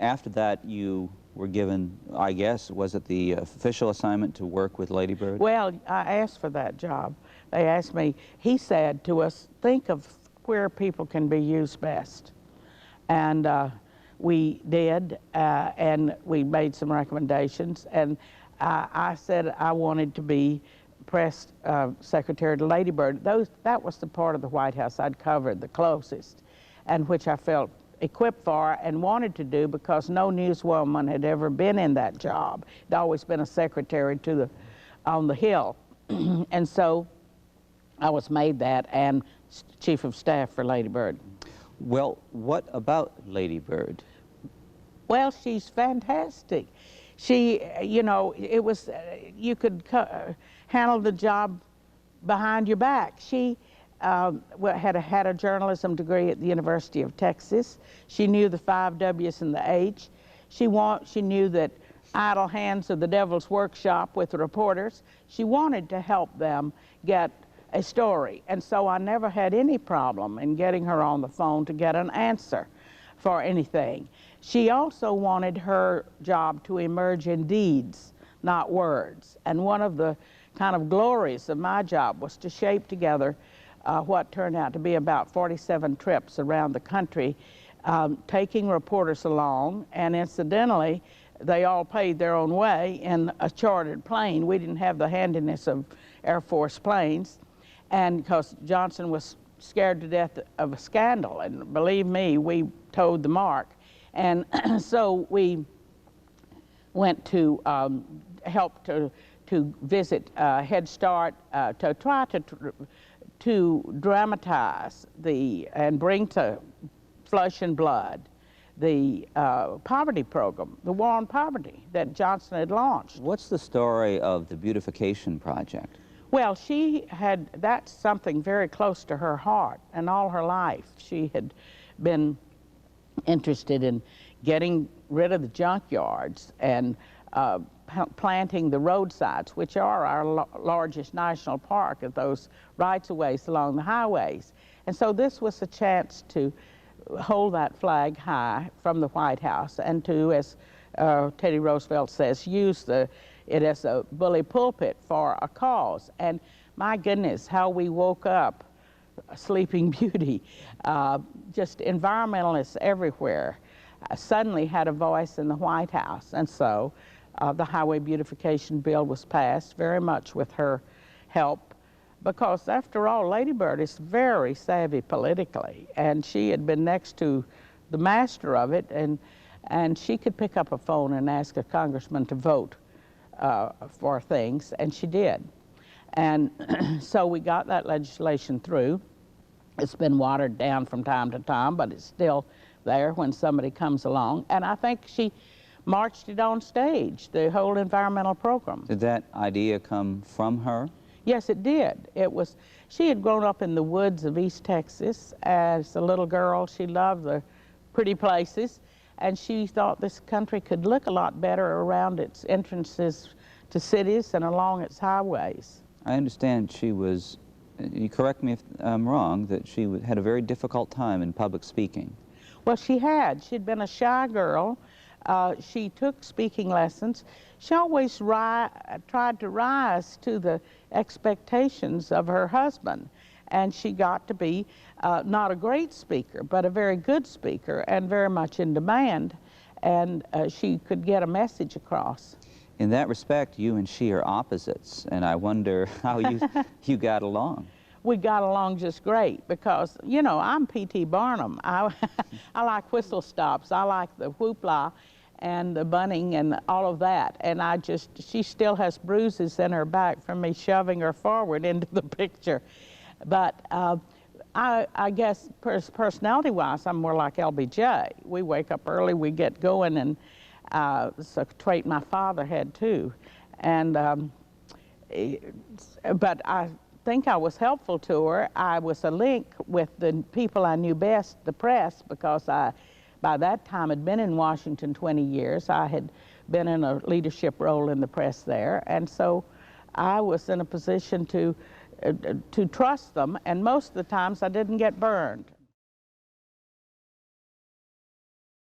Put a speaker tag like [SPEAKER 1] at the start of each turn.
[SPEAKER 1] after that, you were given, I guess, was it the official assignment to work with Lady Bird?
[SPEAKER 2] Well, I asked for that job. They asked me, he said to us, think of where people can be used best. And we did, and we made some recommendations. And I said I wanted to be press secretary to Lady Bird. That was the part of the White House I'd covered the closest, and which I felt equipped for and wanted to do because no newswoman had ever been in that job. I'd always been a secretary to on the Hill. And so I was made that and chief of staff for Lady Bird.
[SPEAKER 1] Well, what about Lady Bird?
[SPEAKER 2] Well, she's fantastic. She, you know, it was, you could handle the job behind your back. She had a journalism degree at the University of Texas. She knew the 5 W's and the H. She knew that idle hands are the devil's workshop with the reporters. She wanted to help them get a story. And so I never had any problem in getting her on the phone to get an answer for anything. She also wanted her job to emerge in deeds, not words. And one of the kind of glories of my job was to shape together what turned out to be about 47 trips around the country, taking reporters along, and incidentally, they all paid their own way in a chartered plane. We didn't have the handiness of Air Force planes, and because Johnson was scared to death of a scandal, and believe me, we towed the mark. And so we went to help to visit Head Start to try to dramatize and bring to flesh and blood the poverty program, the war on poverty that Johnson had launched.
[SPEAKER 1] What's the story of the beautification project?
[SPEAKER 2] Well, that's something very close to her heart, and all her life she had been interested in getting rid of the junkyards and planting the roadsides, which are our largest national park, of those rights-of-ways along the highways. And so this was a chance to hold that flag high from the White House and to, as Teddy Roosevelt says, use it as a bully pulpit for a cause. And my goodness, how we woke up Sleeping Beauty. Just environmentalists everywhere suddenly had a voice in the White House. And so the Highway Beautification Bill was passed, very much with her help, because after all, Lady Bird is very savvy politically, and she had been next to the master of it, and she could pick up a phone and ask a congressman to vote for things, and she did. And so we got that legislation through. It's been watered down from time to time, but it's still there when somebody comes along. And I think she marched it on stage, the whole environmental program.
[SPEAKER 1] Did that idea come from her?
[SPEAKER 2] Yes, it did. She had grown up in the woods of East Texas as a little girl. She loved the pretty places, and she thought this country could look a lot better around its entrances to cities and along its highways.
[SPEAKER 1] I understand she was, you correct me if I'm wrong, that she had a very difficult time in public speaking.
[SPEAKER 2] Well, she had. She'd been a shy girl. She took speaking lessons. She always tried to rise to the expectations of her husband, and she got to be not a great speaker, but a very good speaker and very much in demand, and she could get a message across.
[SPEAKER 1] In that respect, you and she are opposites, and I wonder how you got along.
[SPEAKER 2] We got along just great because, you know, I'm P.T. Barnum. I like whistle stops. I like the whoopla and the bunning and all of that. And she still has bruises in her back from me shoving her forward into the picture. But I guess personality-wise, I'm more like LBJ. We wake up early, we get going, and it's a trait my father had too. And but I think I was helpful to her. I was a link with the people I knew best, the press, because I, by that time, had been in Washington 20 years. I had been in a leadership role in the press there, and so I was in a position to trust them, and most of the times I didn't get burned.